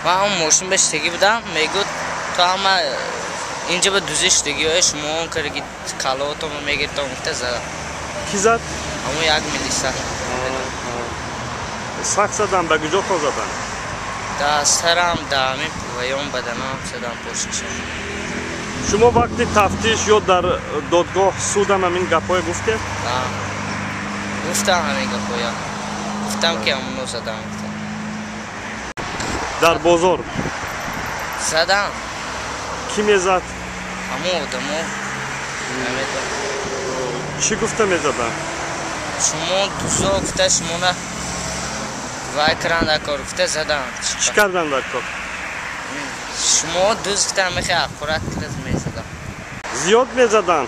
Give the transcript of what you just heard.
من اون ماشین بهش تگی بودم میگو تو همه اینجا به دوزش تگی های شما اون کرگی کلاتو میگه تو مفته زدم. کی زد؟ همون یک میلیسه سخت زدن به کجا تا زدن؟ در سرم در همین پویان بدنم زدم پشتشم. شما وقتی تفتیش یا در دادگاه سودم همین گپای گفته؟ نه گفتم همین گپایا گفتم که همونو زدم در بازار زدم کی میزد؟ همون آدمو چی گفته میزدن؟ شما دوزا گفته شما نه وای کرنده کار گفته زدم. چی کردن در کار؟ شما دوز گفته میخواه اقورت کرد میزدم. زیاد میزدن؟ آه